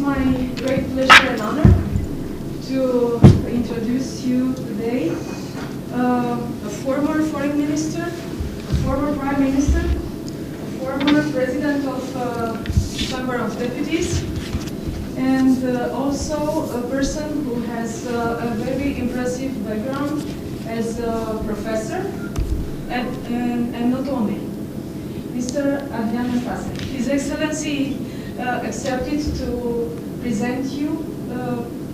my great pleasure and honor to introduce you today a former foreign minister, a former prime minister, a former president of Chamber of Deputies, and also a person who has a very impressive background as a professor, and not only. Mr. Adrian Nastase. His Excellency accepted to present you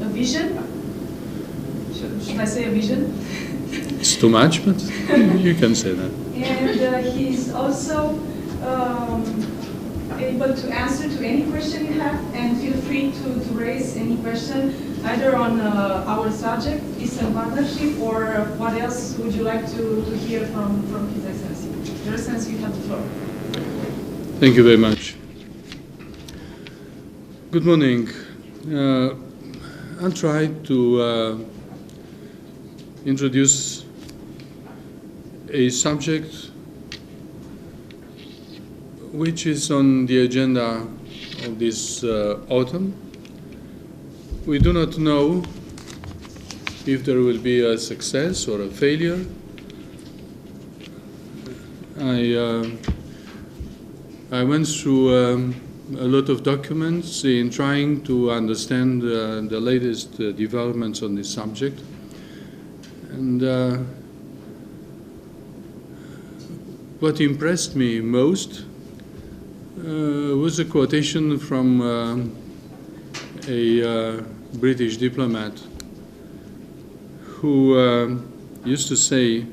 a vision. Should I say a vision? It's too much, but you can say that. And he's also able to answer to any question you have, and feel free to raise any question either on our subject, Eastern Partnership, or what else would you like to hear from His Excellency. Your Excellency, you have the floor. Thank you very much. Good morning. I'll try to introduce a subject which is on the agenda of this autumn. We do not know if there will be a success or a failure. I went through a lot of documents in trying to understand the latest developments on this subject. And what impressed me most was a quotation from a British diplomat who used to say,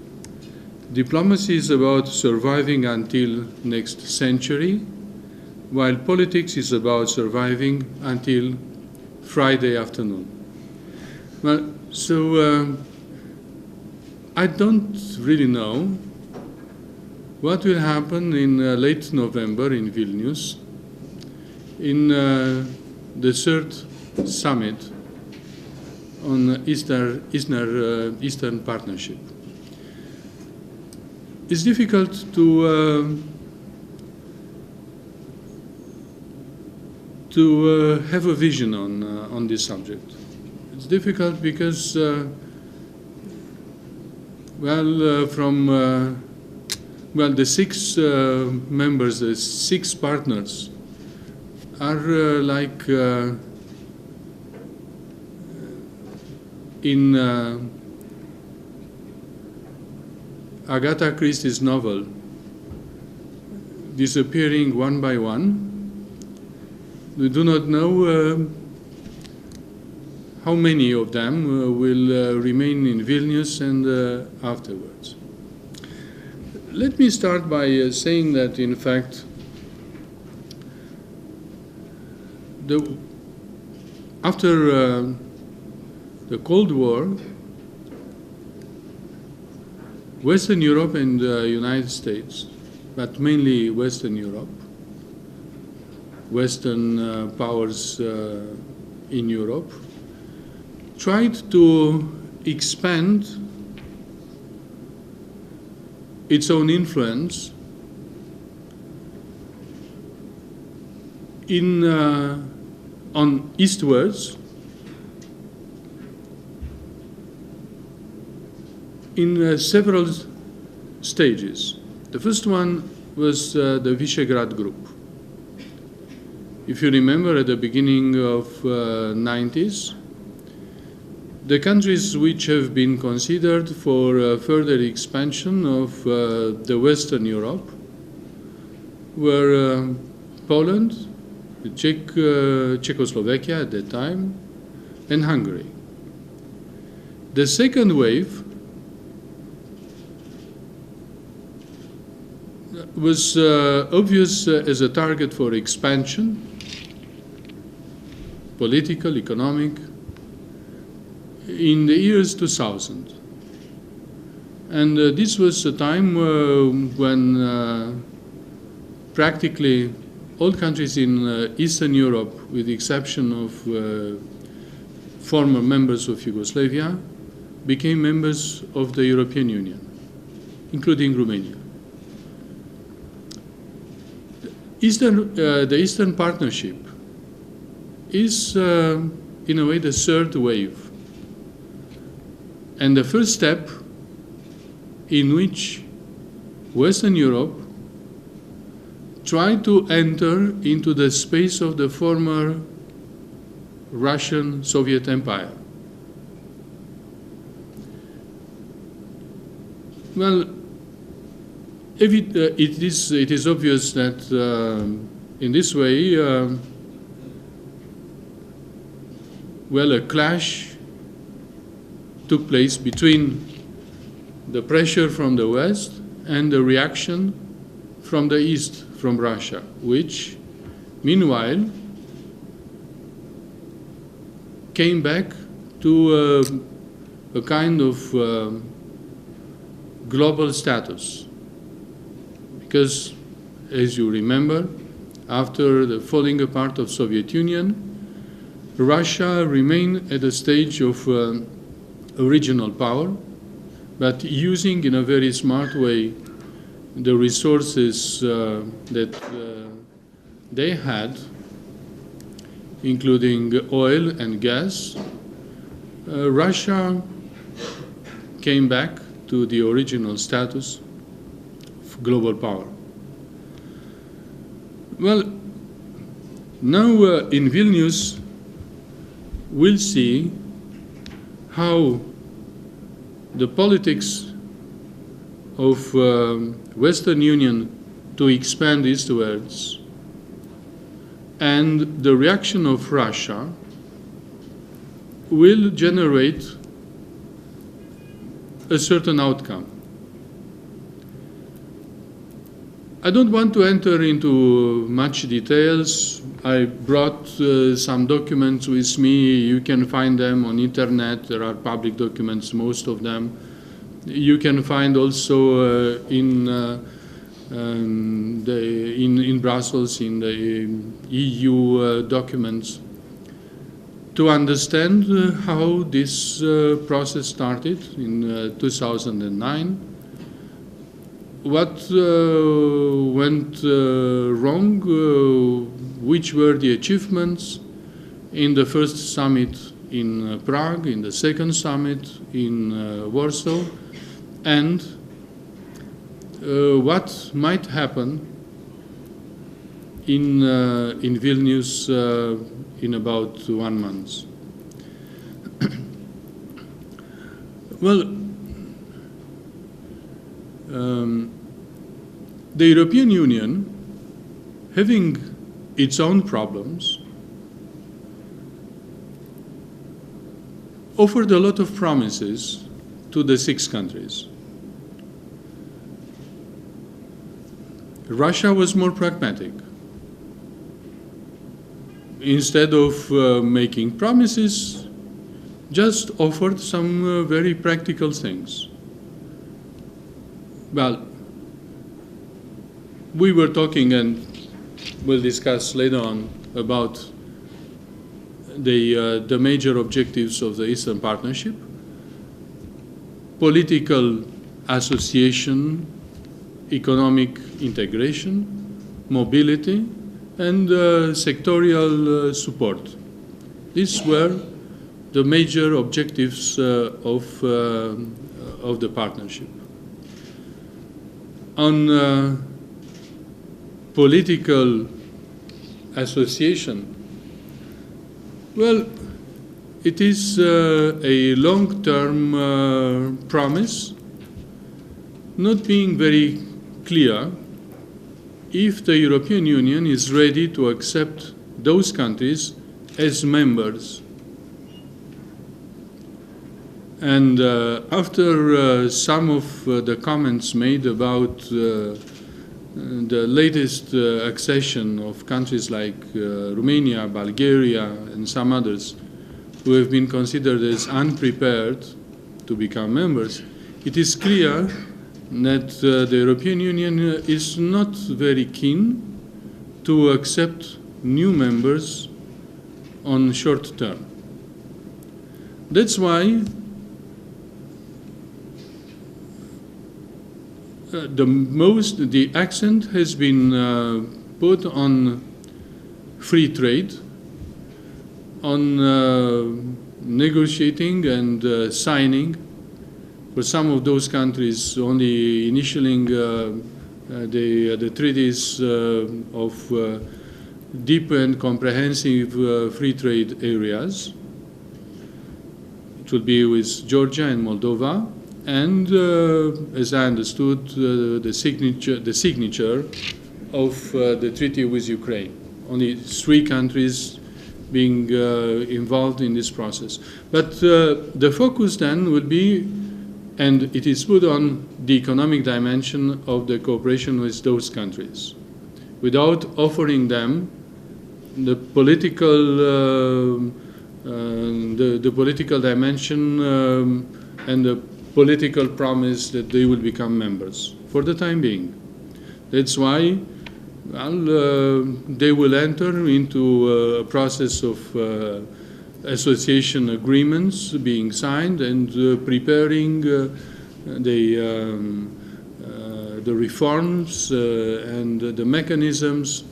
"Diplomacy is about surviving until next century, while politics is about surviving until Friday afternoon." Well, so I don't really know what will happen in late November in Vilnius in the third summit on Eastern Partnership. It's difficult to have a vision on this subject. It's difficult because, the six members, the six partners, are like in Agatha Christie's novel, disappearing one by one. We do not know how many of them will remain in Vilnius and afterwards. Let me start by saying that, in fact, after the Cold War, Western Europe and the United States, but mainly Western Europe, Western powers in Europe, tried to expand its own influence on eastwards in several stages. The first one was the Visegrad Group. If you remember, at the beginning of 90s, the countries which have been considered for further expansion of the Western Europe were Poland, Czechoslovakia at that time, and Hungary. The second wave was obvious as a target for expansion, political, economic, in the years 2000. And this was a time when practically all countries in Eastern Europe, with the exception of former members of Yugoslavia, became members of the European Union, including Romania. The Eastern Partnership is, in a way, the third wave. And the first step in which Western Europe tried to enter into the space of the former Russian Soviet Empire. Well, if it is obvious that in this way, well, a clash took place between the pressure from the West and the reaction from the East, from Russia, which, meanwhile, came back to a kind of global status. Because, as you remember, after the falling apart of Soviet Union, Russia remained at a stage of a regional power, but using in a very smart way the resources that they had, including oil and gas. Russia came back to the original status of global power. Well, now in Vilnius, we'll see how the politics of Western Union to expand eastwards and the reaction of Russia will generate a certain outcome. I don't want to enter into much details. I brought some documents with me. You can find them on internet. There are public documents, most of them. You can find also in Brussels, in the EU documents, to understand how this process started in 2009, what went wrong, which were the achievements in the first summit in Prague, in the second summit in Warsaw, and what might happen in Vilnius in about 1 month. Well, the European Union, having its own problems, offered a lot of promises to the 6 countries. Russia was more pragmatic. Instead of making promises, just offered some very practical things. Well, we were talking, and we'll discuss later on, about the major objectives of the Eastern Partnership: political association, economic integration, mobility, and sectorial support. These were the major objectives of the partnership. On political association, well, it is a long-term promise, not being very clear if the European Union is ready to accept those countries as members. And after some of the comments made about the latest accession of countries like Romania, Bulgaria, and some others who have been considered as unprepared to become members, it is clear that the European Union is not very keen to accept new members on short term. That's why the accent has been put on free trade, on negotiating and signing, for some of those countries only initialing the treaties of deep and comprehensive free trade areas. It will be with Georgia and Moldova, and as I understood, the signature of the treaty with Ukraine. Only 3 countries being involved in this process. But the focus then will be, and it is put on the economic dimension of the cooperation with those countries, without offering them the political, the political dimension and the political promise that they will become members for the time being. That's why, well, they will enter into a process of association agreements being signed and preparing the reforms and the mechanisms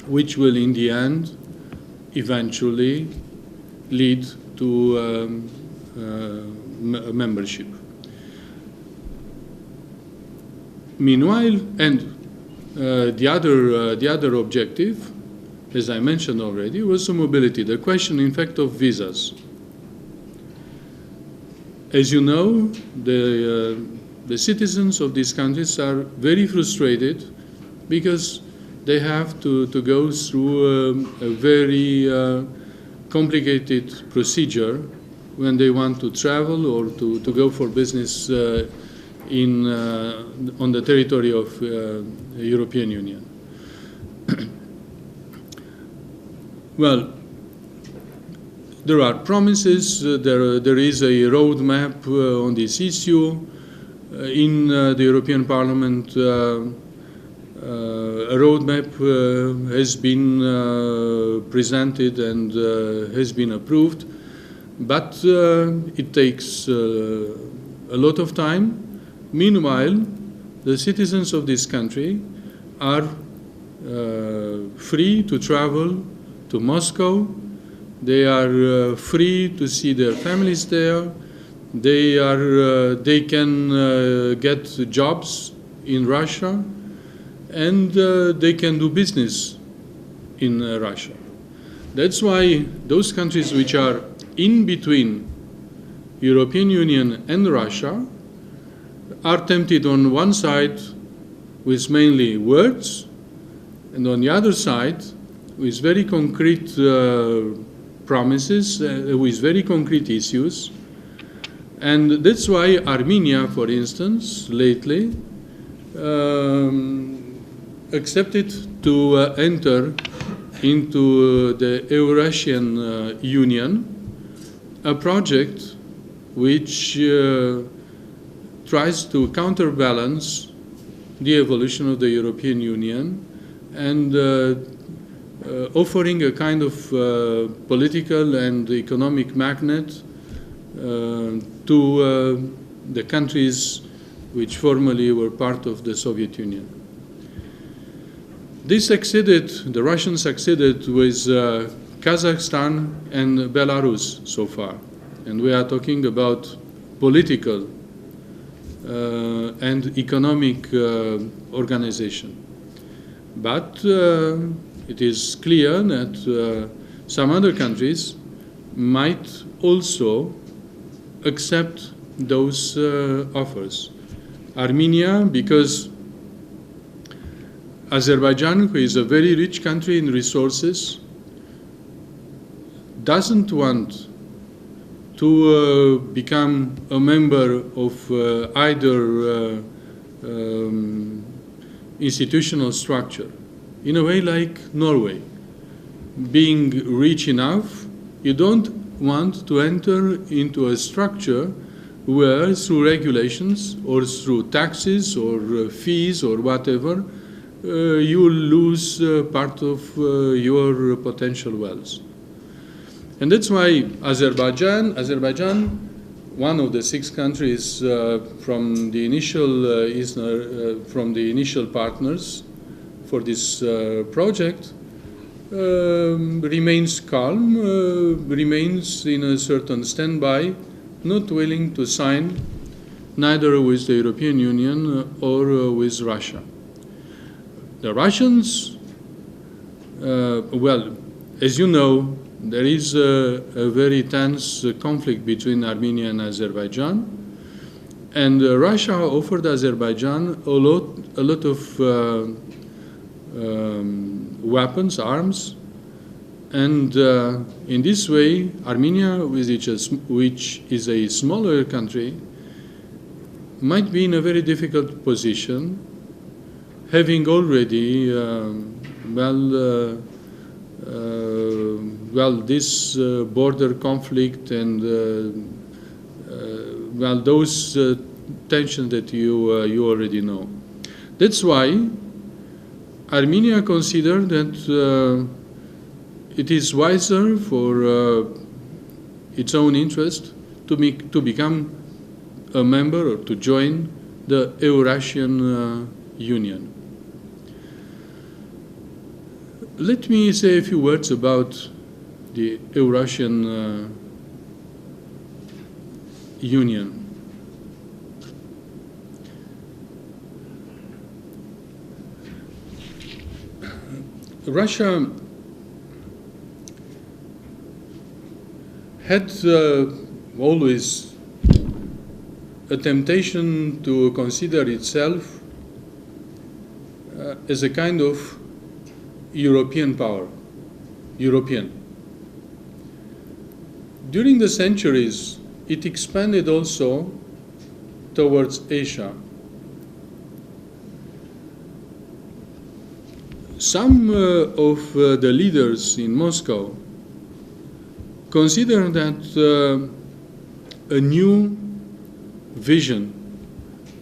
which will in the end eventually lead to membership. Meanwhile, and the other objective, as I mentioned already, was the mobility, the question, in fact, of visas. As you know, the citizens of these countries are very frustrated because they have to go through a very complicated procedure when they want to travel or to go for business on the territory of the European Union. Well, there are promises, there is a roadmap on this issue. In the European Parliament, a roadmap has been presented and has been approved, but it takes a lot of time. Meanwhile, the citizens of this country are free to travel to Moscow. They are free to see their families there. They can get jobs in Russia, and they can do business in Russia. That's why those countries which are in between European Union and Russia are tempted on one side with mainly words, and on the other side with very concrete promises, with very concrete issues. And that's why Armenia, for instance, lately accepted to enter into the Eurasian Union, a project which tries to counterbalance the evolution of the European Union and offering a kind of political and economic magnet to the countries which formerly were part of the Soviet Union. This succeeded, the Russians succeeded with Kazakhstan and Belarus so far. And we are talking about political and economic organization. But it is clear that some other countries might also accept those offers. Armenia, because Azerbaijan, who is a very rich country in resources, doesn't want to become a member of either institutional structure, in a way like Norway. Being rich enough, you don't want to enter into a structure where through regulations or through taxes or fees or whatever, you lose part of your potential wealth. And that's why Azerbaijan, one of the 6 countries from the initial partners for this project, remains calm, remains in a certain standby, not willing to sign neither with the European Union or with Russia. The Russians, well, as you know, there is a very tense conflict between Armenia and Azerbaijan, and Russia offered Azerbaijan a lot of weapons, arms, and in this way, Armenia, which is a smaller country, might be in a very difficult position, having already, this border conflict and those tensions that you already know. That's why Armenia considered that it is wiser for its own interest to become a member or to join the Eurasian Union. Let me say a few words about the Eurasian Union. Russia had always a temptation to consider itself as a kind of European power, European. During the centuries, it expanded also towards Asia. Some of the leaders in Moscow consider that a new vision,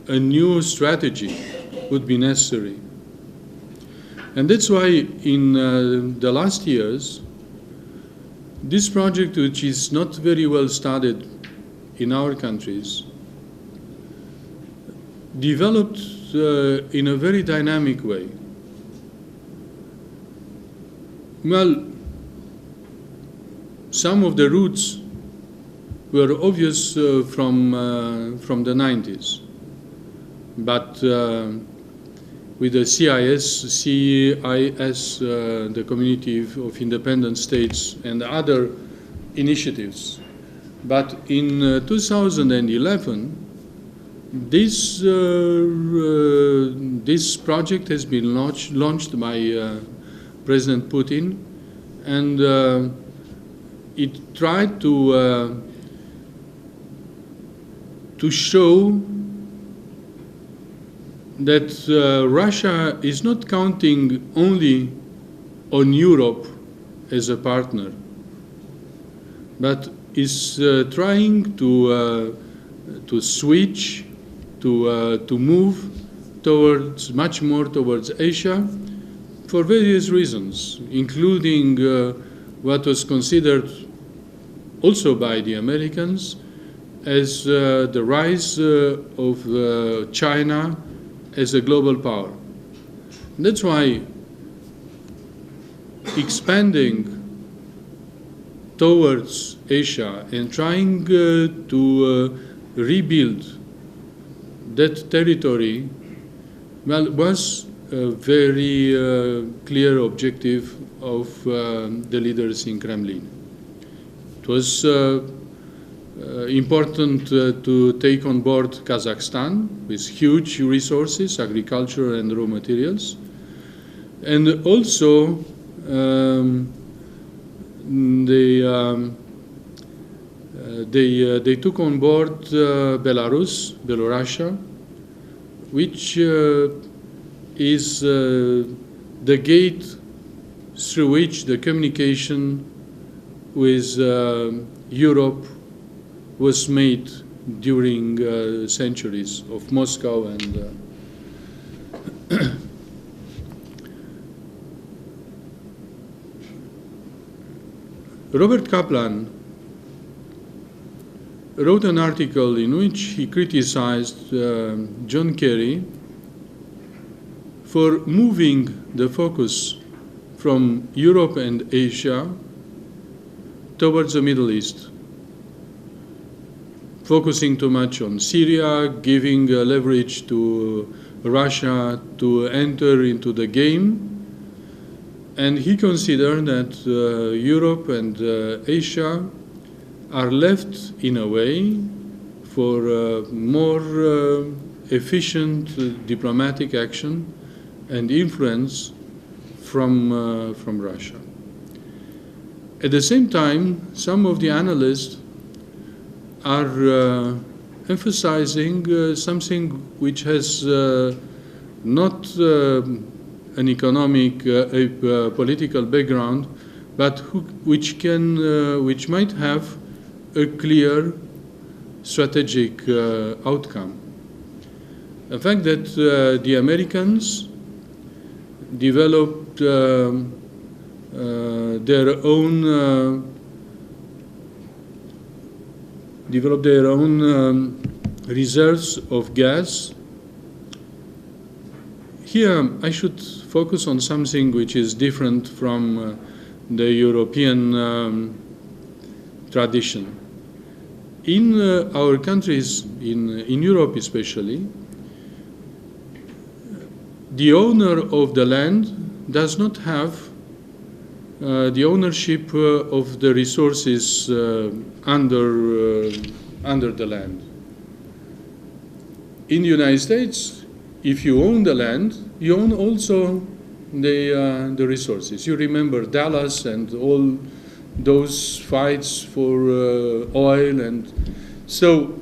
a new strategy would be necessary. And that's why in the last years, this project, which is not very well studied in our countries, developed in a very dynamic way. Well, some of the roots were obvious from the 90s, but with the CIS, the Community of Independent States, and other initiatives. But in 2011, this project has been launched by President Putin, and it tried to show that Russia is not counting only on Europe as a partner, but is trying to switch, to move much more towards Asia for various reasons, including what was considered also by the Americans as the rise of China as a global power. That's why expanding towards Asia and trying to rebuild that territory, well, was a very clear objective of the leaders in Kremlin. It was important to take on board Kazakhstan with huge resources, agriculture and raw materials, and also they took on board Belarusia, which is the gate through which the communication with Europe was made during centuries of Moscow and Robert Kaplan wrote an article in which he criticized John Kerry for moving the focus from Europe and Asia towards the Middle East, focusing too much on Syria, giving leverage to Russia to enter into the game. And he considered that Europe and Asia are left in a way for more efficient diplomatic action and influence from Russia. At the same time, some of the analysts are emphasizing something which has not an economic, political background, but which might have a clear strategic outcome. The fact that the Americans developed their own reserves of gas. Here, I should focus on something which is different from the European tradition. In our countries, in Europe especially, the owner of the land does not have the ownership of the resources under the land. In the United States, if you own the land, you own also the resources. You remember Dallas and all those fights for oil, and so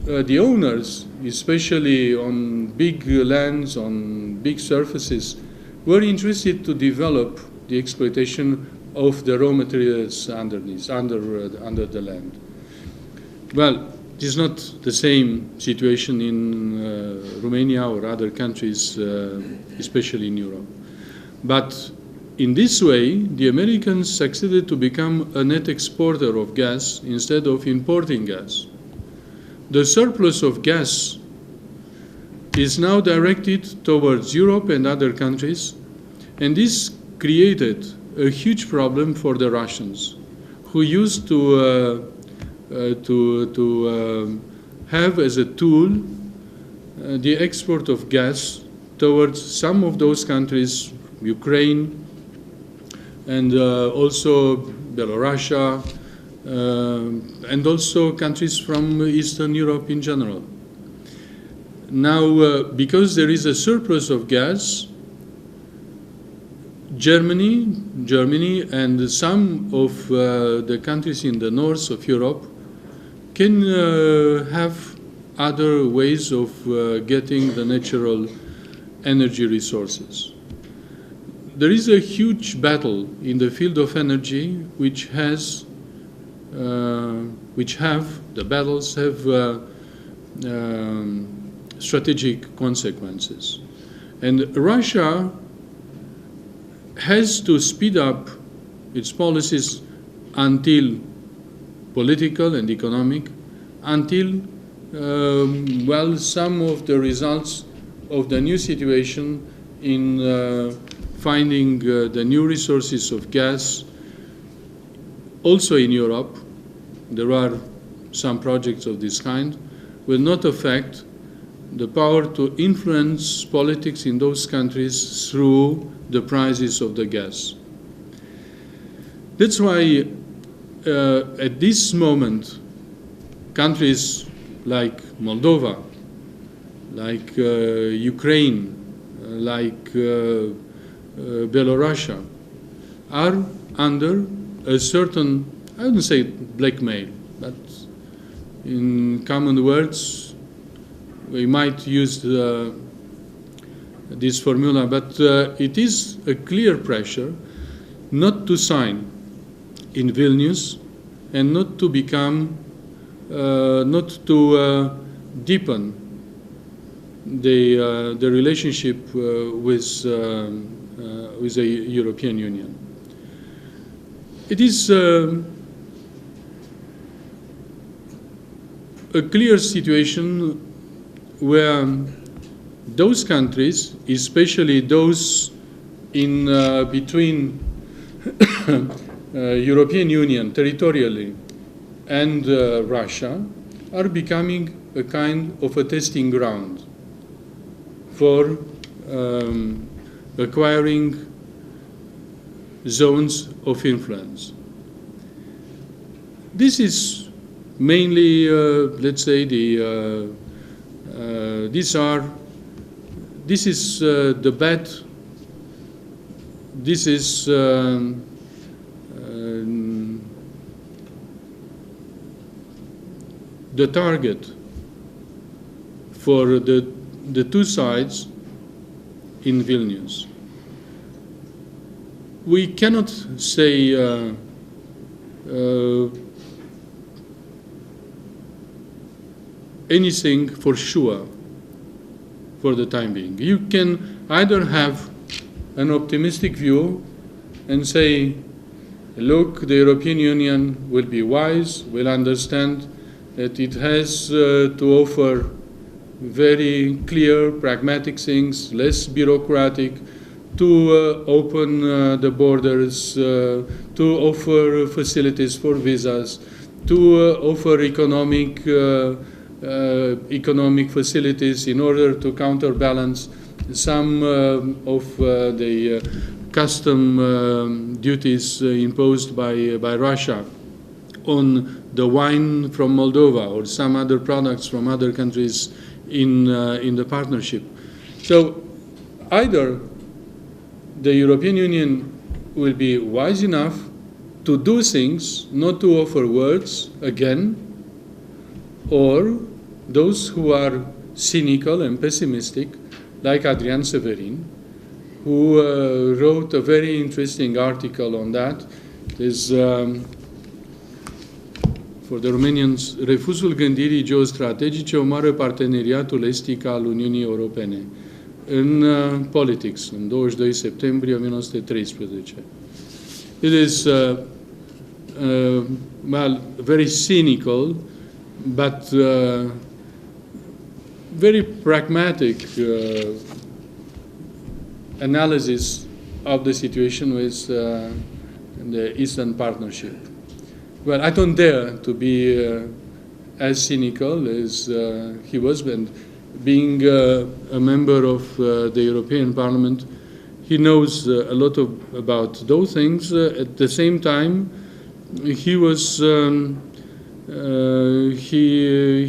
the owners, especially on big lands, on big surfaces, were interested to develop the exploitation of the raw materials underneath, under the land. Well, it is not the same situation in Romania or other countries, especially in Europe. But in this way, the Americans succeeded to become a net exporter of gas instead of importing gas. The surplus of gas is now directed towards Europe and other countries, and this created a huge problem for the Russians, who used to have as a tool the export of gas towards some of those countries, Ukraine, and also Belarus, and also countries from Eastern Europe in general. Now, because there is a surplus of gas, Germany and some of the countries in the north of Europe can have other ways of getting the natural energy resources. There is a huge battle in the field of energy which the battles have strategic consequences. And Russia has to speed up its policies until political and economic, until some of the results of the new situation in finding the new resources of gas. Also in Europe, there are some projects of this kind, will not affect the power to influence politics in those countries through the prices of the gas. That's why at this moment, countries like Moldova, like Ukraine, like Belarus are under a certain, I wouldn't say blackmail, but in common words, we might use this formula, but it is a clear pressure not to sign in Vilnius and not to become, not to deepen the relationship with the European Union. It is a clear situation where those countries, especially those in between European Union territorially and Russia are becoming a kind of a testing ground for acquiring zones of influence. This is mainly, let's say, this is the bet. This is the target for the two sides in Vilnius. We cannot say anything for sure for the time being. You can either have an optimistic view and say, look, the European Union will be wise, will understand that it has to offer very clear, pragmatic things, less bureaucratic, to open the borders, to offer facilities for visas, to offer economic facilities in order to counterbalance some of the custom duties imposed by Russia on the wine from Moldova or some other products from other countries in the partnership. So either the European Union will be wise enough to do things, not to offer words again, or those who are cynical and pessimistic, like Adrian Severin, who wrote a very interesting article on that. There's, for the Romanians, refuzul gândirii geostrategice omoară parteneriatul estic al Uniunii Europene, în Politics, în 22 septembrie 1913. It is, well, very cynical, but very pragmatic analysis of the situation with the Eastern Partnership. Well, I don't dare to be as cynical as he was, and being a member of the European Parliament, he knows a lot about those things. At the same time, he was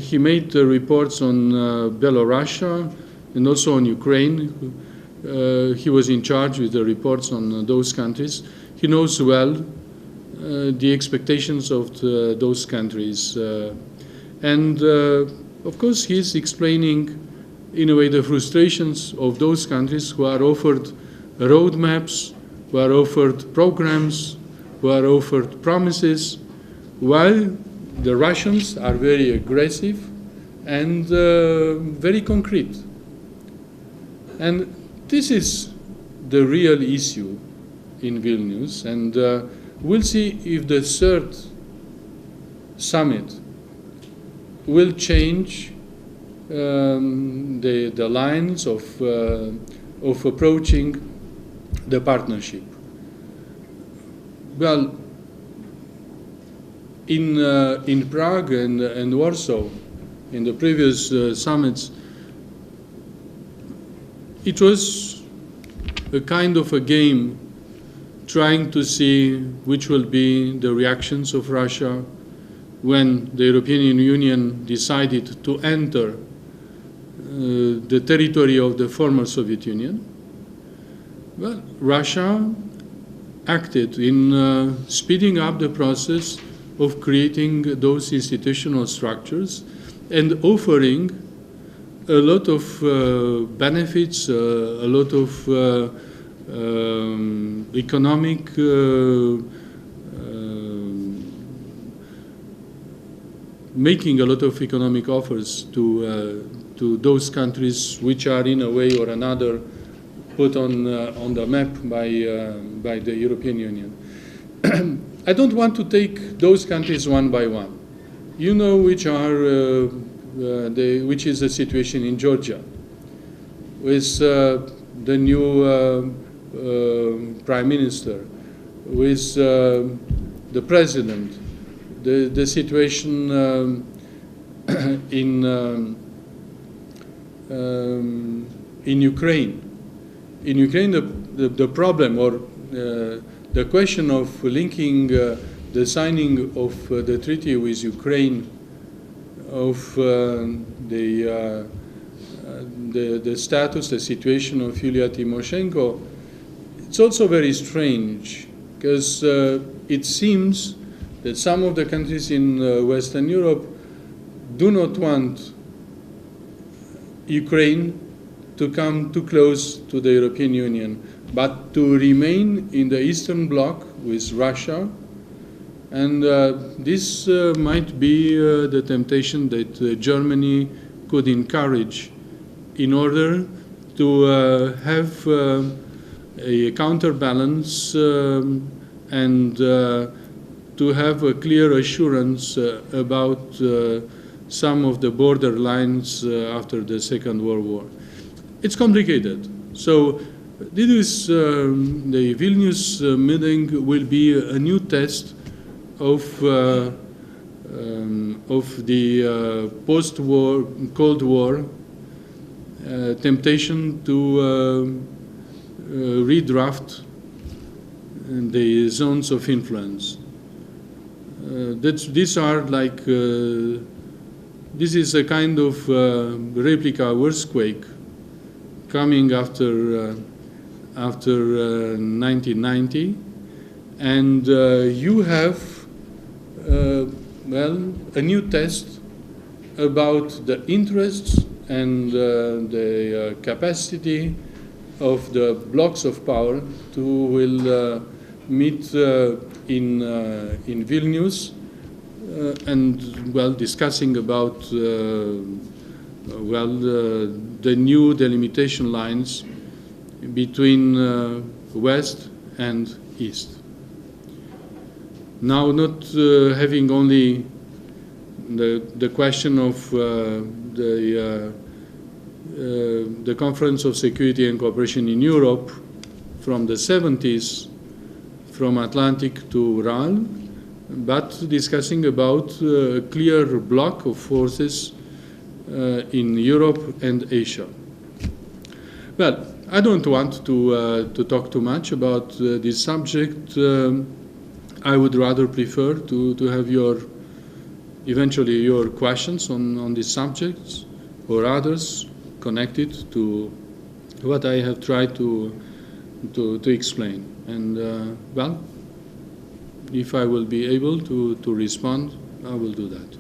he made reports on Belarus and also on Ukraine. He was in charge with the reports on those countries. He knows well the expectations of those countries. And of course, he's explaining, in a way, the frustrations of those countries who are offered roadmaps, who are offered programs, who are offered promises, while the Russians are very aggressive and very concrete. And this is the real issue in Vilnius, and we'll see if the third summit will change the lines of approaching the partnership. Well, in Prague and Warsaw, in the previous summits, it was a kind of a game trying to see which will be the reactions of Russia when the European Union decided to enter the territory of the former Soviet Union. Well, Russia acted in speeding up the process of creating those institutional structures and offering a lot of benefits, a lot of economic making a lot of economic offers to those countries which are in a way or another put on the map by the European Union. I don't want to take those countries one by one. You know which is the situation in Georgia, with the new prime minister, with the president, the situation in Ukraine. In Ukraine, the problem or the question of linking the signing of the treaty with Ukraine of the status, the situation of Yulia Tymoshenko, it's also very strange because it seems that some of the countries in Western Europe do not want Ukraine to come too close to the European Union, but to remain in the Eastern Bloc with Russia. And this might be the temptation that Germany could encourage in order to have a counterbalance and to have a clear assurance about some of the border lines after the Second World War. It's complicated. So this is, the Vilnius meeting will be a new test of the post-war, Cold War temptation to redraft the zones of influence. These are like, this is a kind of replica earthquake coming after 1990, and you have well, a new test about the interests and the capacity of the blocks of power to will meet in Vilnius and well discussing about well the new delimitation lines between West and East. Now, not having only the question of the Conference of Security and Cooperation in Europe from the 70s, from Atlantic to Ural, but discussing about a clear block of forces in Europe and Asia. Well, I don't want to talk too much about this subject. I would rather prefer to have eventually your questions on these subjects or others connected to what I have tried to explain. And well, if I will be able to respond, I will do that.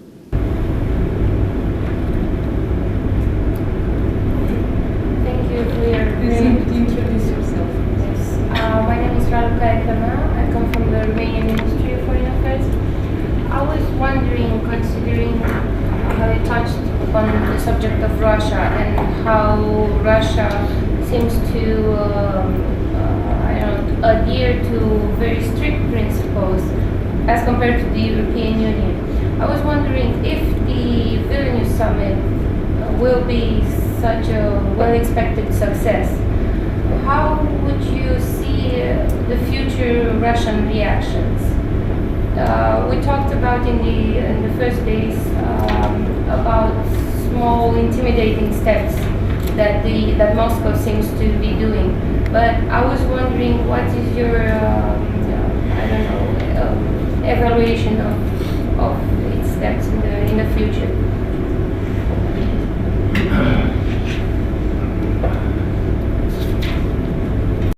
Thank you for your Please introduce yourself. Yes. My name is Nicolae. I come from the Romanian Ministry of Foreign Affairs. I was wondering, considering how you touched upon the subject of Russia and how Russia seems to adhere to very strict principles as compared to the European Union. I was wondering if the Vilnius summit will be such a well-expected success. How would you see the future Russian reactions? We talked about in the first days about small intimidating steps that Moscow seems to be doing. But I was wondering, what is your evaluation of its steps in the future?